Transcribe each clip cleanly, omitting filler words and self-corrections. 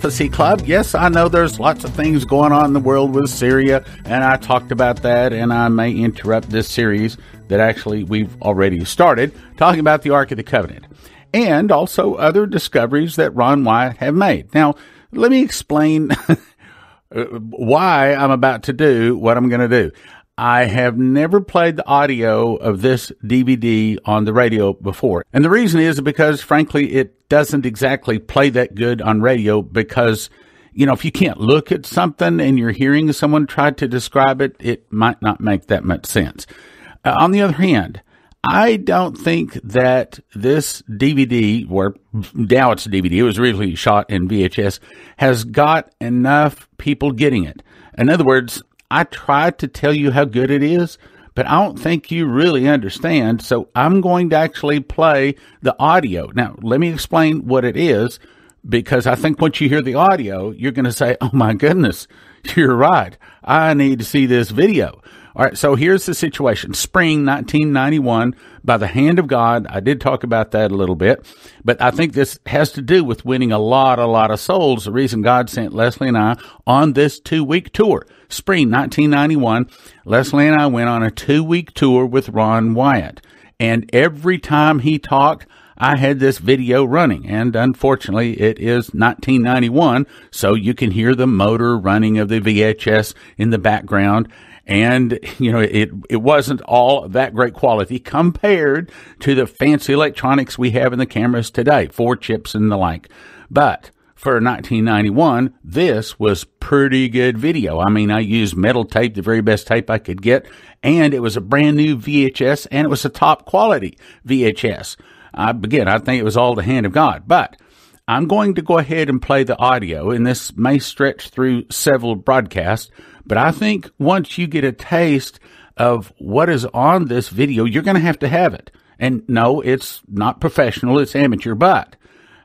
Prophecy Club. Yes, I know there's lots of things going on in the world with Syria, and I talked about that, and I may interrupt this series that actually we've already started, talking about the Ark of the Covenant, and also other discoveries that Ron Wyatt have made. Now, let me explain why I'm about to do what I'm going to do. I have never played the audio of this DVD on the radio before. And the reason is because, frankly, it doesn't exactly play that good on radio because, you know, if you can't look at something and you're hearing someone try to describe it, it might not make that much sense. On the other hand, I don't think that this DVD, or now it's a DVD, it was originally shot in VHS, has got enough people getting it. In other words, I tried to tell you how good it is, but I don't think you really understand, so I'm going to actually play the audio. Now, let me explain what it is, because I think once you hear the audio, you're going to say, oh my goodness, you're right, I need to see this video. All right, so here's the situation. Spring 1991, by the hand of God. I did talk about that a little bit, but I think this has to do with winning a lot of souls. The reason God sent Leslie and I on this 2-week tour. Spring 1991, Leslie and I went on a 2-week tour with Ron Wyatt. And every time he talked, I had this video running. And unfortunately, it is 1991, so you can hear the motor running of the VHS in the background. And, you know, it wasn't all that great quality compared to the fancy electronics we have in the cameras today, 4 chips and the like. But for 1991, this was pretty good video. I mean, I used metal tape, the very best tape I could get, and it was a brand new VHS, and it was a top quality VHS. Again, I think it was all the hand of God. But I'm going to go ahead and play the audio, and this may stretch through several broadcasts, but I think once you get a taste of what is on this video, you're going to have it. And no, it's not professional, it's amateur, but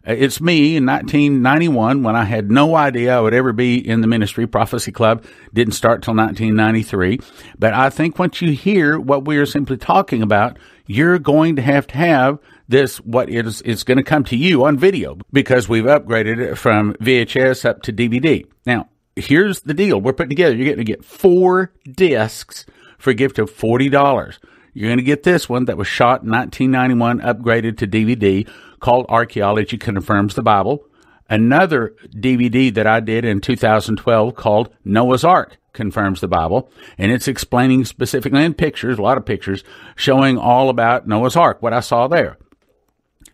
it's me in 1991 when I had no idea I would ever be in the ministry. Prophecy Club didn't start till 1993. But I think once you hear what we are simply talking about, you're going to have this, what it's going to come to you on video because we've upgraded it from VHS up to DVD. Now, here's the deal we're putting together. You're going to get 4 discs for a gift of $40. You're going to get this one that was shot in 1991, upgraded to DVD, called Archaeology Confirms the Bible. Another DVD that I did in 2012 called Noah's Ark Confirms the Bible. And it's explaining specifically in pictures, a lot of pictures, showing all about Noah's Ark, what I saw there.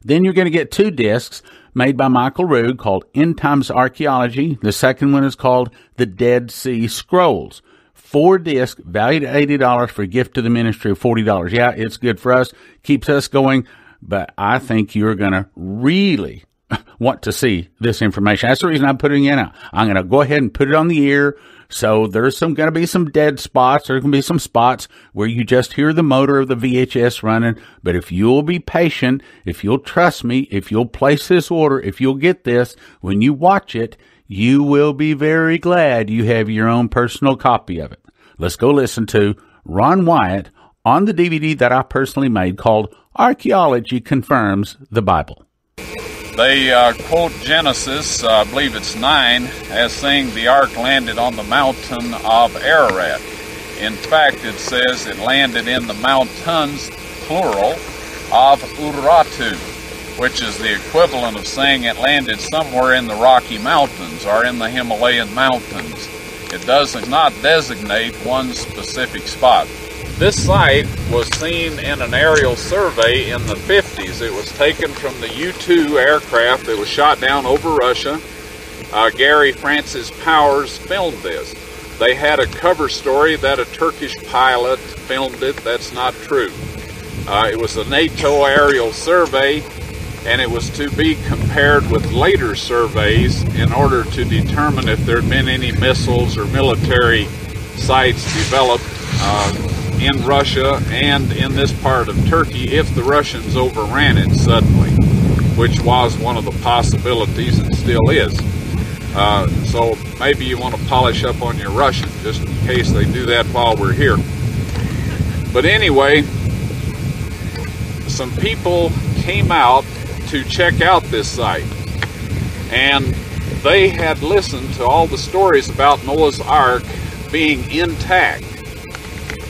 Then you're going to get 2 discs made by Michael Rood called End Times Archaeology. The second one is called The Dead Sea Scrolls. 4 discs, valued at $80 for a gift to the ministry of $40. Yeah, it's good for us, keeps us going, but I think you're going to really want to see this information. That's the reason I'm putting it in. I'm going to go ahead and put it on the air. So there's going to be some dead spots. There's going to be some spots where you just hear the motor of the VHS running. But if you'll be patient, if you'll trust me, if you'll place this order, if you'll get this, when you watch it, you will be very glad you have your own personal copy of it. Let's go listen to Ron Wyatt on the DVD that I personally made called Archaeology Confirms the Bible. They quote Genesis, I believe it's 9, as saying the ark landed on the mountain of Ararat. In fact, it says it landed in the mountains, plural, of Urartu, which is the equivalent of saying it landed somewhere in the Rocky Mountains or in the Himalayan mountains. It does not designate one specific spot. This site was seen in an aerial survey in the 50s. It was taken from the U-2 aircraft that was shot down over Russia. Gary Francis Powers filmed this. They had a cover story that a Turkish pilot filmed it. That's not true. It was a NATO aerial survey, and it was to be compared with later surveys in order to determine if there had been any missiles or military sites developed in Russia and in this part of Turkey if the Russians overran it suddenly, which was one of the possibilities and still is. So maybe you want to polish up on your Russian just in case they do that while we're here. But anyway, some people came out to check out this site, and they had listened to all the stories about Noah's Ark being intact.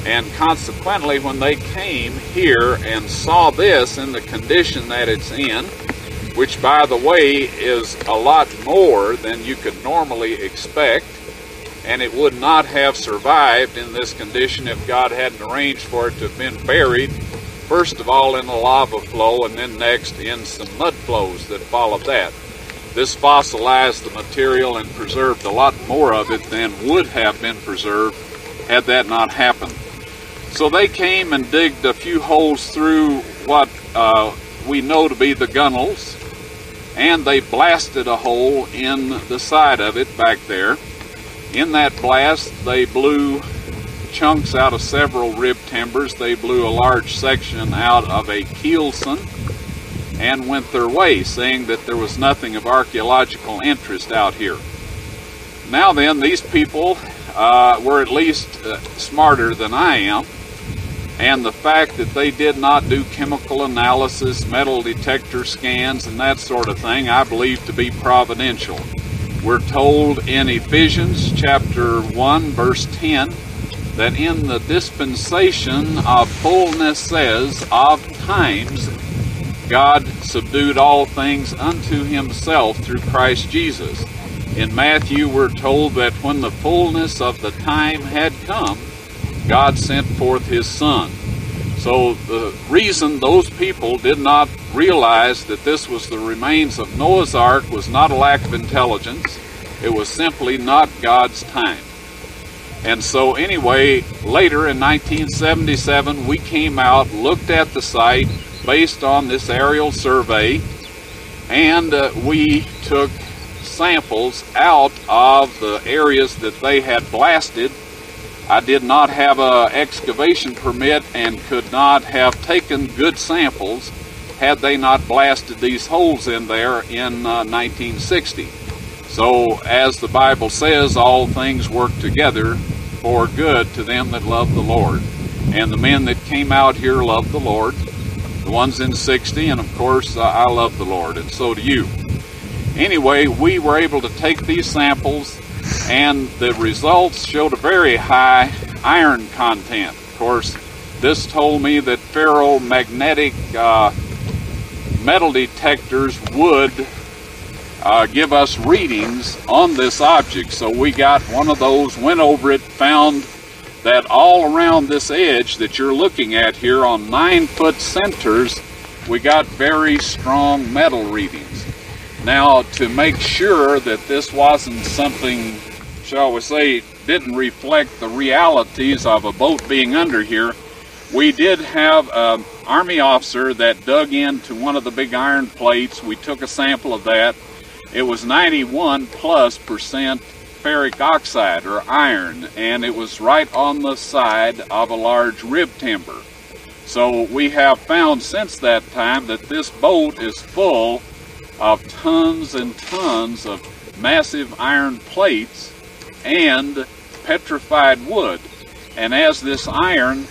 And consequently, when they came here and saw this in the condition that it's in, which, by the way, is a lot more than you could normally expect, and it would not have survived in this condition if God hadn't arranged for it to have been buried, first of all in a lava flow, and then next in some mud flows that followed that. This fossilized the material and preserved a lot more of it than would have been preserved had that not happened. So they came and digged a few holes through what we know to be the gunnels, and they blasted a hole in the side of it back there. In that blast, they blew chunks out of several rib timbers. They blew a large section out of a keelson and went their way, saying that there was nothing of archaeological interest out here. Now then, these people were at least smarter than I am, and the fact that they did not do chemical analysis, metal detector scans, and that sort of thing, I believe to be providential. We're told in Ephesians chapter 1, verse 10, that in the dispensation of fullness of times, God subdued all things unto himself through Christ Jesus. In Matthew, we're told that when the fullness of the time had come, God sent forth his Son. So the reason those people did not realize that this was the remains of Noah's Ark was not a lack of intelligence. It was simply not God's time. And so anyway, later in 1977, we came out, looked at the site based on this aerial survey, and we took samples out of the areas that they had blasted. I did not have an excavation permit and could not have taken good samples had they not blasted these holes in there in 1960. So, as the Bible says, all things work together for good to them that love the Lord. And the men that came out here loved the Lord. The ones in 60, and of course, I love the Lord, and so do you. Anyway, we were able to take these samples, and the results showed a very high iron content. Of course, this told me that ferromagnetic metal detectors would give us readings on this object. So we got one of those, went over it, found that all around this edge that you're looking at here on 9-foot centers, we got very strong metal readings. Now, to make sure that this wasn't something, shall we say, didn't reflect the realities of a boat being under here, we did have an Army officer that dug into one of the big iron plates. We took a sample of that. It was 91+% ferric oxide, or iron, and it was right on the side of a large rib timber. So we have found since that time that this boat is full of tons and tons of massive iron plates and petrified wood. And as this iron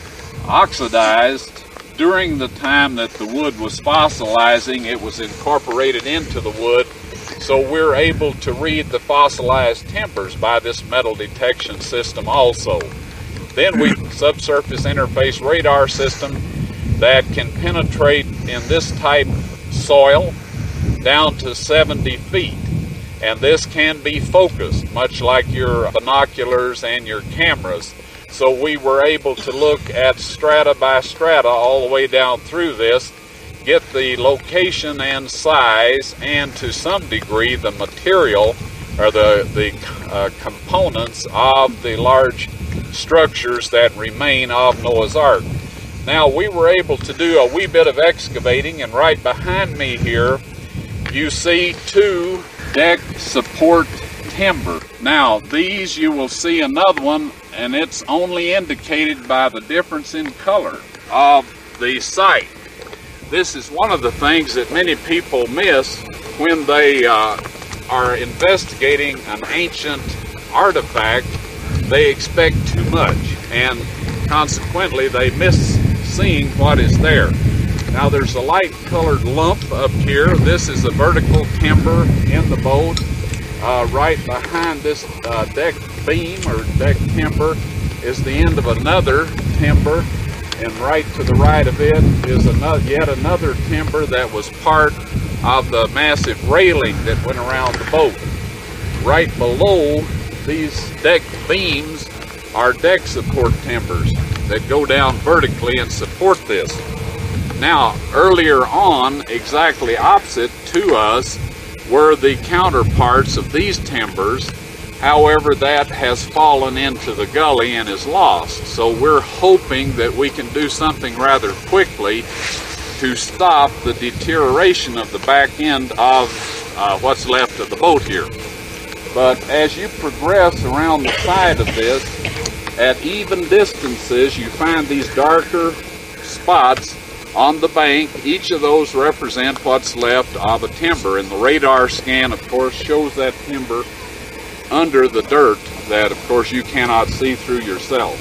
oxidized during the time that the wood was fossilizing, it was incorporated into the wood. So we're able to read the fossilized timbers by this metal detection system also. Then we subsurface interface radar system that can penetrate in this type soil down to 70 feet. And this can be focused, much like your binoculars and your cameras. So we were able to look at strata by strata all the way down through this, get the location and size, and to some degree the material or the components of the large structures that remain of Noah's Ark. Now, we were able to do a wee bit of excavating, and right behind me here you see 2 deck support timber. Now, these, you will see another one, and it's only indicated by the difference in color of the site. This is one of the things that many people miss when they are investigating an ancient artifact. They expect too much, and consequently they miss seeing what is there. Now, there's a light colored lump up here. This is a vertical timber in the boat, right behind this deck beam or deck timber is the end of another timber, and right to the right of it is yet another timber that was part of the massive railing that went around the boat. Right below these deck beams are deck support timbers that go down vertically and support this. Now, earlier on, exactly opposite to us, were the counterparts of these timbers. However, that has fallen into the gully and is lost. So we're hoping that we can do something rather quickly to stop the deterioration of the back end of what's left of the boat here. But as you progress around the side of this, at even distances, you find these darker spots on the bank. Each of those represent what's left of a timber, and the radar scan, of course, shows that timber under the dirt that, of course, you cannot see through yourself.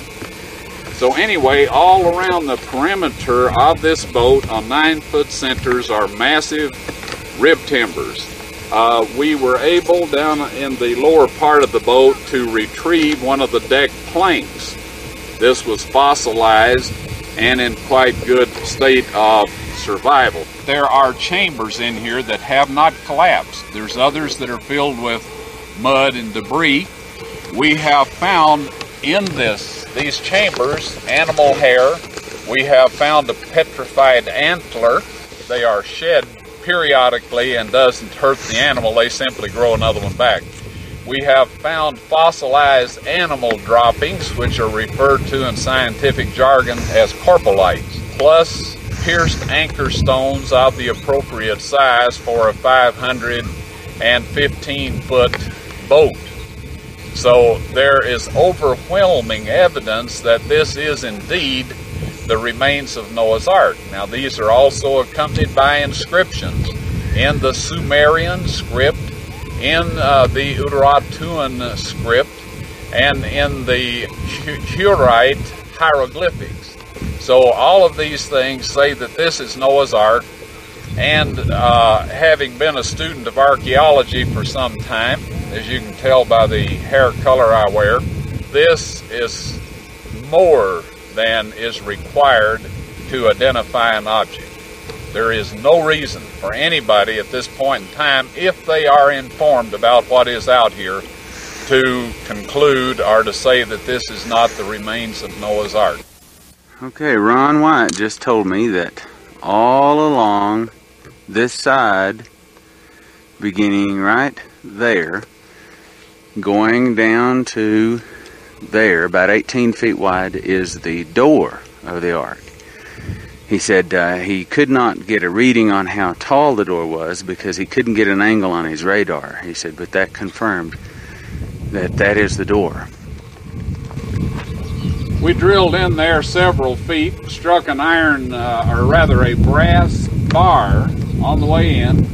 So anyway, all around the perimeter of this boat on 9-foot centers are massive rib timbers. We were able down in the lower part of the boat to retrieve one of the deck planks. This was fossilized and in quite good state of survival. There are chambers in here that have not collapsed. There's others that are filled with mud and debris. We have found in these chambers animal hair. We have found a petrified antler. They are shed periodically and doesn't hurt the animal. They simply grow another one back. We have found fossilized animal droppings, which are referred to in scientific jargon as corpolites, plus pierced anchor stones of the appropriate size for a 515-foot boat. So there is overwhelming evidence that this is indeed the remains of Noah's Ark. Now, these are also accompanied by inscriptions in the Sumerian script, in the Urartuan script, and in the Hurite hieroglyphics. So all of these things say that this is Noah's Ark, and having been a student of archaeology for some time, as you can tell by the hair color I wear, this is more than is required to identify an object. There is no reason for anybody at this point in time, if they are informed about what is out here, to conclude or to say that this is not the remains of Noah's Ark. Okay, Ron White just told me that all along this side, beginning right there, going down to there, about 18 feet wide, is the door of the ark. He said he could not get a reading on how tall the door was because he couldn't get an angle on his radar. He said, but that confirmed that that is the door. We drilled in there several feet, struck an iron, or rather a brass bar on the way in.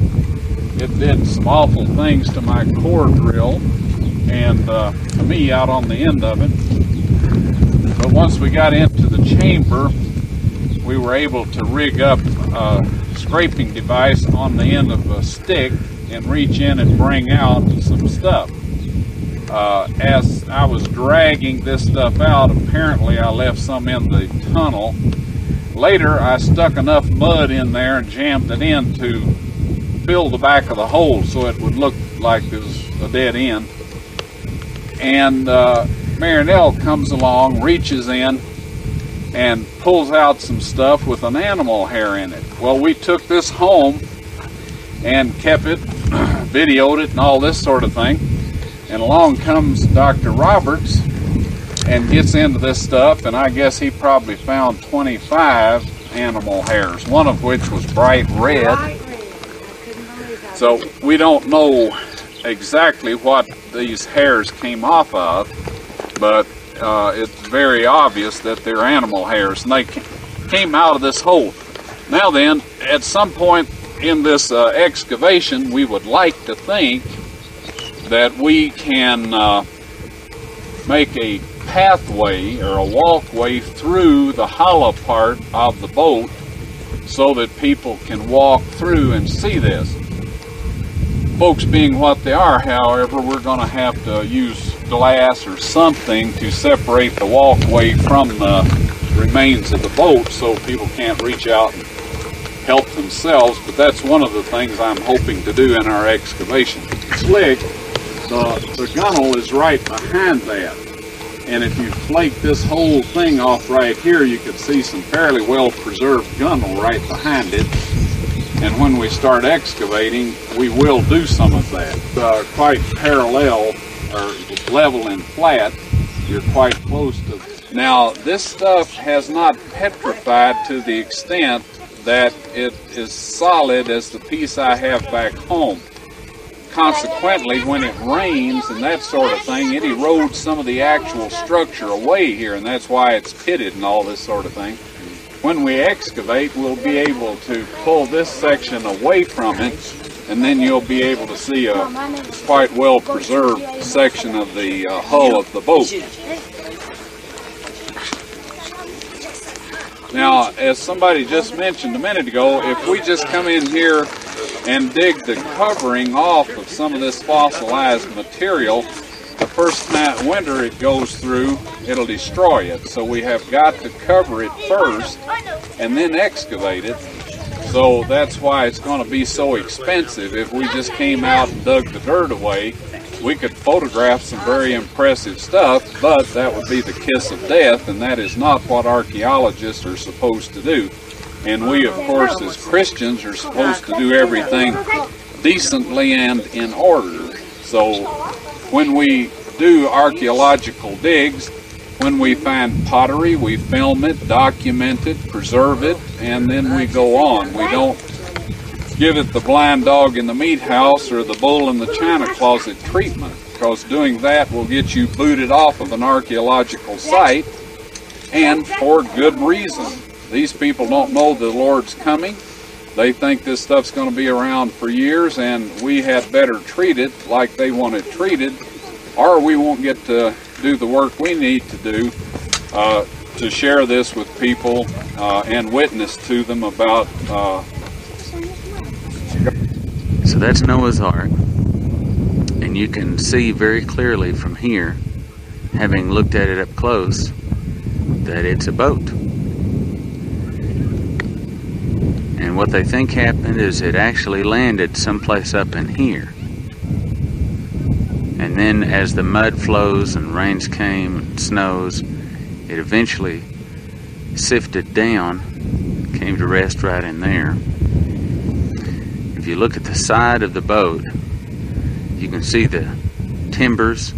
It did some awful things to my core drill and to me out on the end of it. But once we got into the chamber, we were able to rig up a scraping device on the end of a stick and reach in and bring out some stuff. As I was dragging this stuff out, apparently I left some in the tunnel. Later, I stuck enough mud in there and jammed it in to fill the back of the hole so it would look like it was a dead end. And Marinelle comes along, reaches in, and pulls out some stuff with an animal hair in it. Well, we took this home and kept it, videoed it, and all this sort of thing. And along comes Dr. Roberts and gets into this stuff, and I guess he probably found 25 animal hairs, one of which was bright red. So we don't know exactly what these hairs came off of, but it's very obvious that they're animal hairs, and they came out of this hole. Now then, at some point in this excavation, we would like to think that we can make a pathway or a walkway through the hollow part of the boat so that people can walk through and see this. Folks being what they are, however, we're going to have to use glass or something to separate the walkway from the remains of the boat so people can't reach out and help themselves, but that's one of the things I'm hoping to do in our excavation. Slick, the gunnel is right behind that, and if you flake this whole thing off right here, you can see some fairly well preserved gunnel right behind it. And when we start excavating, we will do some of that. Quite parallel or level and flat, you're quite close to. Now, this stuff has not petrified to the extent that it is solid as the piece I have back home. Consequently, when it rains and that sort of thing, it erodes some of the actual structure away here, and that's why it's pitted and all this sort of thing. When we excavate, we'll be able to pull this section away from it, and then you'll be able to see a quite well preserved section of the hull of the boat. Now, as somebody just mentioned a minute ago, if we just come in here and dig the covering off of some of this fossilized material, the first winter it goes through, it'll destroy it. So we have got to cover it first and then excavate it. So that's why it's going to be so expensive. If we just came out and dug the dirt away, we could photograph some very impressive stuff, but that would be the kiss of death, and that is not what archaeologists are supposed to do. And we, of course, as Christians, are supposed to do everything decently and in order. So when we do archaeological digs, when we find pottery, we film it, document it, preserve it, and then we go on. We don't give it the blind dog in the meat house or the bull in the china closet treatment, because doing that will get you booted off of an archaeological site, and for good reason. These people don't know the Lord's coming. They think this stuff's going to be around for years, and we had better treat it like they want it treated, or we won't get to do the work we need to do to share this with people and witness to them about. So that's Noah's Ark, and you can see very clearly from here, having looked at it up close, that it's a boat. And what they think happened is it actually landed someplace up in here. And then as the mud flows and rains came and snows, it eventually sifted down, came to rest right in there. If you look at the side of the boat, you can see the timbers,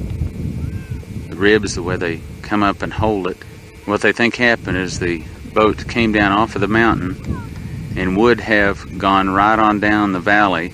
the ribs, the way they come up and hold it. What they think happened is the boat came down off of the mountain and would have gone right on down the valley,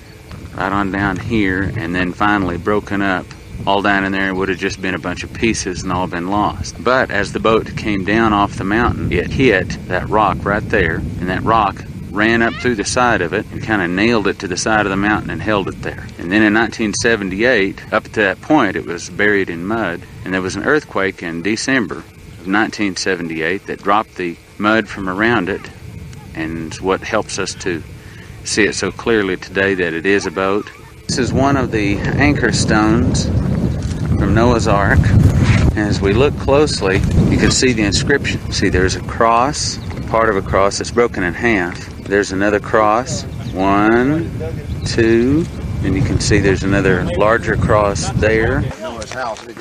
right on down here, and then finally broken up all down in there. It would have just been a bunch of pieces and all been lost. But as the boat came down off the mountain, it hit that rock right there, and that rock ran up through the side of it and kind of nailed it to the side of the mountain and held it there. And then in 1978, up to that point, it was buried in mud, and there was an earthquake in December of 1978 that dropped the mud from around it, and what helps us to see it so clearly today that it is a boat. This is one of the anchor stones from Noah's Ark. As we look closely, you can see the inscription. See, there's a cross, part of a cross that's broken in half. There's another cross, 1, 2, and you can see there's another larger cross there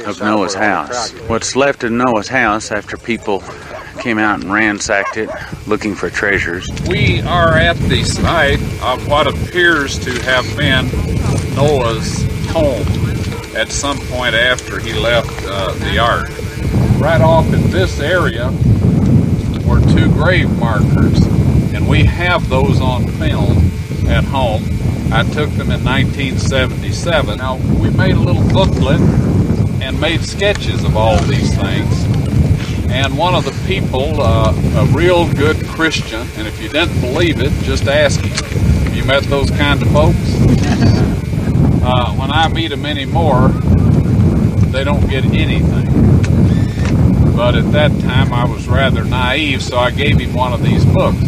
of Noah's house. What's left of Noah's house after people came out and ransacked it looking for treasures. We are at the site of what appears to have been Noah's home at some point after he left the ark. Right off in this area were 2 grave markers, and we have those on film at home. I took them in 1977. Now, we made a little booklet and made sketches of all these things. And one of the people, a real good Christian, and if you didn't believe it, just ask him. Have you met those kind of folks? When I meet them anymore, they don't get anything. But at that time, I was rather naive, so I gave him one of these books.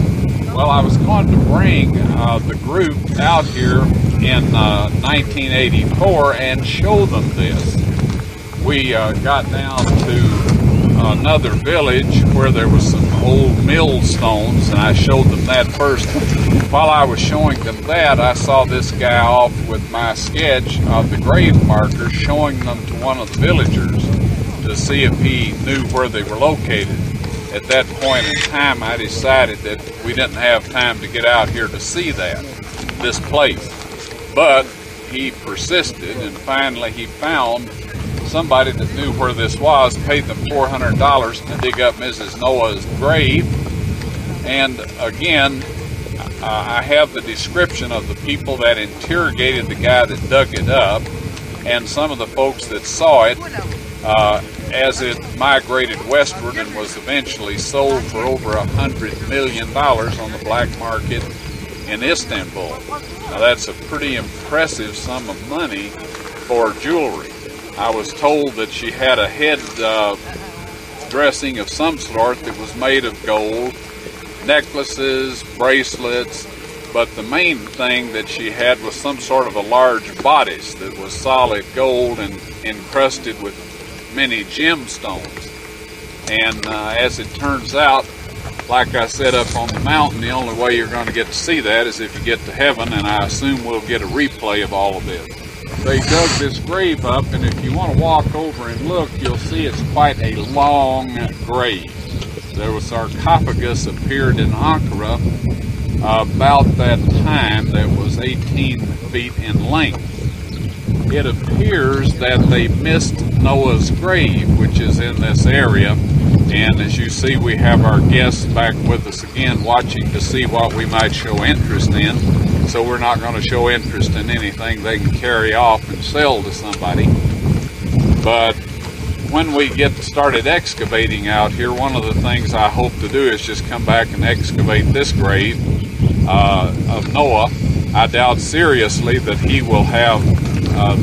Well, I was going to bring the group out here in 1984 and show them this. We got down to another village where there was some old millstones, and I showed them that first. While I was showing them that, I saw this guy off with my sketch of the grave markers, showing them to one of the villagers to see if he knew where they were located. At that point in time, I decided that we didn't have time to get out here to see this place. But he persisted, and finally he found somebody that knew where this was, paid them $400 to dig up Mrs. Noah's grave. And again, I have the description of the people that interrogated the guy that dug it up, and some of the folks that saw it as it migrated westward and was eventually sold for over $100 million on the black market in Istanbul. Now that's a pretty impressive sum of money for jewelry. I was told that she had a head dressing of some sort that was made of gold, necklaces, bracelets, but the main thing that she had was some sort of a large bodice that was solid gold and encrusted with many gemstones. And as it turns out, like I said up on the mountain, the only way you're going to get to see that is if you get to heaven, and I assume we'll get a replay of all of this. They dug this grave up, and if you want to walk over and look, you'll see it's quite a long grave. There was sarcophagus appeared in Ankara about that time that was 18 feet in length. It appears that they missed Noah's grave, which is in this area, and as you see, we have our guests back with us again watching to see what we might show interest in. So we're not going to show interest in anything they can carry off and sell to somebody. But when we get started excavating out here, one of the things I hope to do is just come back and excavate this grave of Noah. I doubt seriously that he will have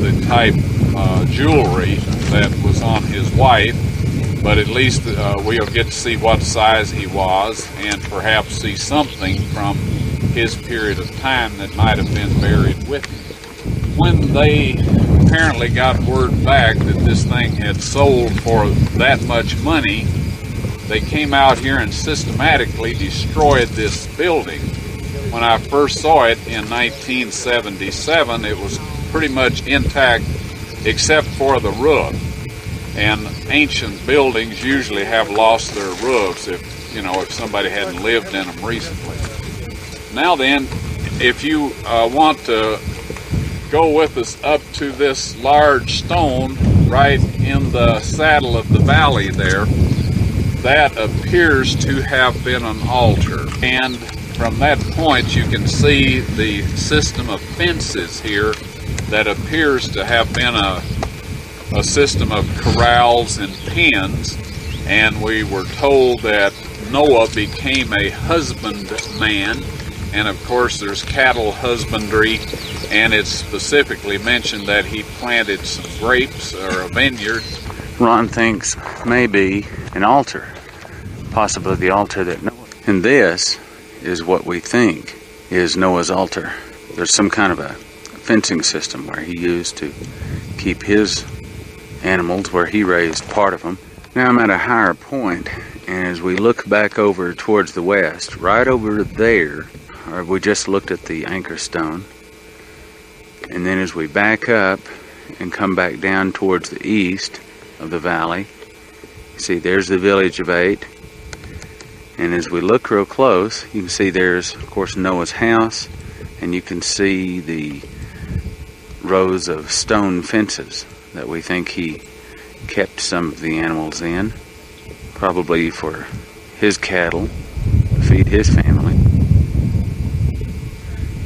the type jewelry that was on his wife, but at least we'll get to see what size he was and perhaps see something from his period of time that might have been buried with him. When they apparently got word back that this thing had sold for that much money, they came out here and systematically destroyed this building. When I first saw it in 1977, it was pretty much intact except for the roof. And ancient buildings usually have lost their roofs if somebody hadn't lived in them recently. Now then, if you want to go with us up to this large stone right in the saddle of the valley there, that appears to have been an altar. And from that point you can see the system of fences here that appears to have been a system of corrals and pens. And we were told that Noah became a husbandman. And of course there's cattle husbandry, and it's specifically mentioned that he planted some grapes or a vineyard. Ron thinks maybe an altar, possibly the altar that Noah. And this is what we think is Noah's altar. There's some kind of a fencing system where he used to keep his animals, where he raised part of them. Now I'm at a higher point, and as we look back over towards the west, right over there, or we just looked at the anchor stone, and then as we back up and come back down towards the east of the valley, see there's the village of 8, and as we look real close, you can see there's of course Noah's house, and you can see the rows of stone fences that we think he kept some of the animals in, probably for his cattle, to feed his family.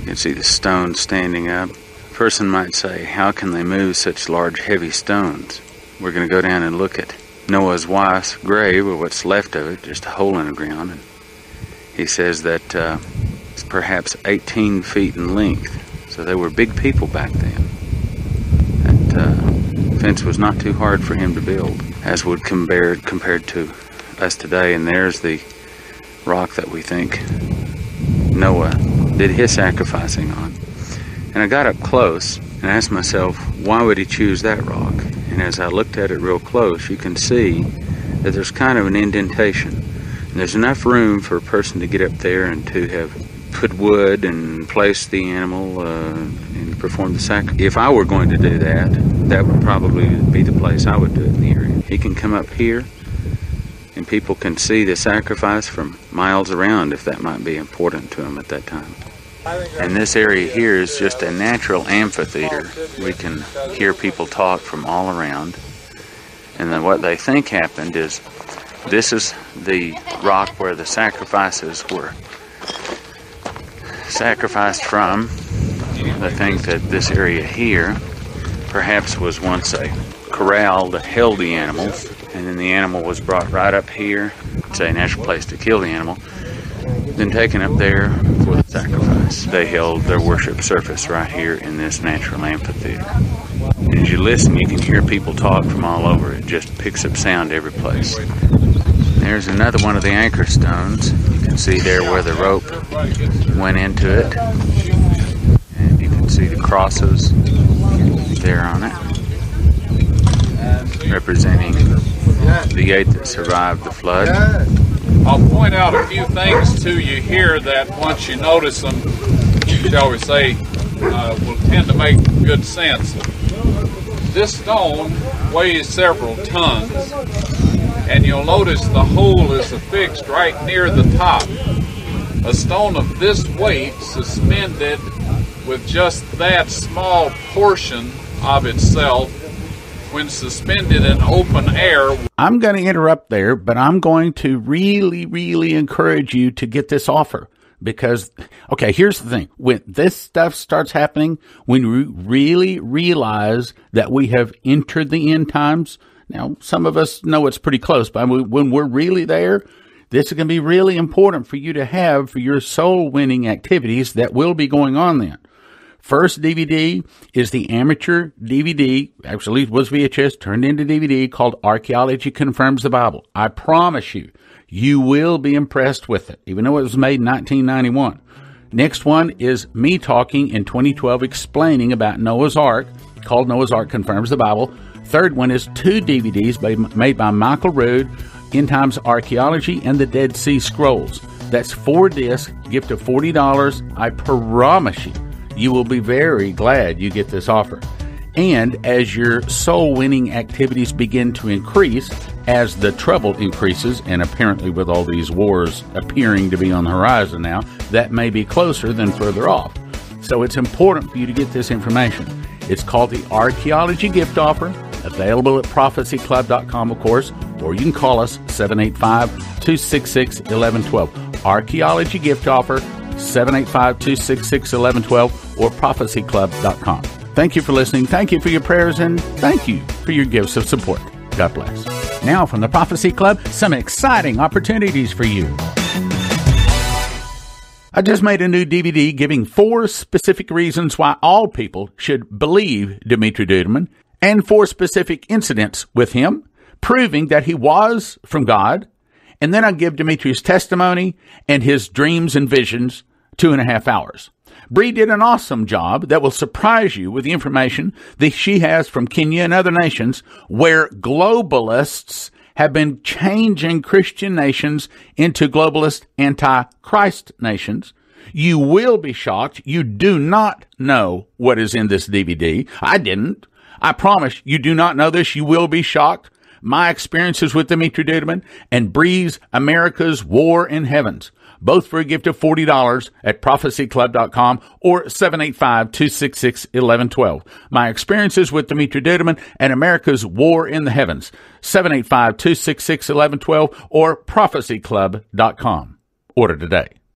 You can see the stones standing up. A person might say, how can they move such large heavy stones? We're going to go down and look at Noah's wife's grave, or what's left of it, just a hole in the ground. And he says that it's perhaps 18 feet in length. So they were big people back then. That fence was not too hard for him to build, as would compared to us today. And there's the rock that we think Noah did his sacrificing on. And I got up close and asked myself, why would he choose that rock? And as I looked at it real close, you can see that there's kind of an indentation. And there's enough room for a person to get up there and to have put wood and place the animal and perform the sacrifice. If I were going to do that, that would probably be the place I would do it in the area. He can come up here and people can see the sacrifice from miles around if that might be important to them at that time. And this area here is just a natural amphitheater. We can hear people talk from all around. And then what they think happened is this is the rock where the sacrifices were sacrificed from. They think that this area here perhaps was once a corral that held the animals, and then the animal was brought right up here. It's a natural place to kill the animal, then taken up there for the sacrifice. They held their worship service right here in this natural amphitheater. And as you listen, you can hear people talk from all over. It just picks up sound every place. There's another one of the anchor stones. You can see there where the rope went into it. And you can see the crosses there on it, representing the 8 that survived the flood. I'll point out a few things to you here that once you notice them, shall we say, will tend to make good sense. This stone weighs several tons, and you'll notice the hole is affixed right near the top. A stone of this weight suspended with just that small portion of itself, when suspended in open air. I'm going to interrupt there, but I'm going to really encourage you to get this offer. Because, okay, here's the thing. When this stuff starts happening, when we really realize that we have entered the end times, now some of us know it's pretty close, but when we're really there, this is going to be really important for you to have for your soul-winning activities that will be going on then. First DVD is the amateur DVD, actually it was VHS, turned into DVD, called Archaeology Confirms the Bible. I promise you, you will be impressed with it, even though it was made in 1991. Next one is me talking in 2012 explaining about Noah's Ark, called Noah's Ark Confirms the Bible. Third one is 2 DVDs made by Michael Rood, End Times Archaeology and the Dead Sea Scrolls. That's 4 discs, gift of $40. I promise you, you will be very glad you get this offer. And as your soul-winning activities begin to increase, as the trouble increases, and apparently with all these wars appearing to be on the horizon now, that may be closer than further off. So it's important for you to get this information. It's called the Archaeology Gift Offer, available at prophecyclub.com, of course, or you can call us 785-266-1112. Archaeology Gift Offer, 785-266-1112, or prophecyclub.com. Thank you for listening. Thank you for your prayers, and thank you for your gifts of support. God bless. Now from the Prophecy Club, some exciting opportunities for you. I just made a new DVD giving 4 specific reasons why all people should believe Dimitri Duduman, and 4 specific incidents with him, proving that he was from God. And then I give Dimitri's testimony and his dreams and visions, 2.5 hours. Bree did an awesome job that will surprise you with the information that she has from Kenya and other nations where globalists have been changing Christian nations into globalist anti-Christ nations. You will be shocked. You do not know what is in this DVD. I didn't. I promise you do not know this. You will be shocked. My experiences with Dimitri Duduman and Bree's America's War in Heavens, both for a gift of $40 at prophecyclub.com or 785-266-1112. My experiences with Dimitri Duduman and America's War in the Heavens, 785-266-1112 or prophecyclub.com. Order today.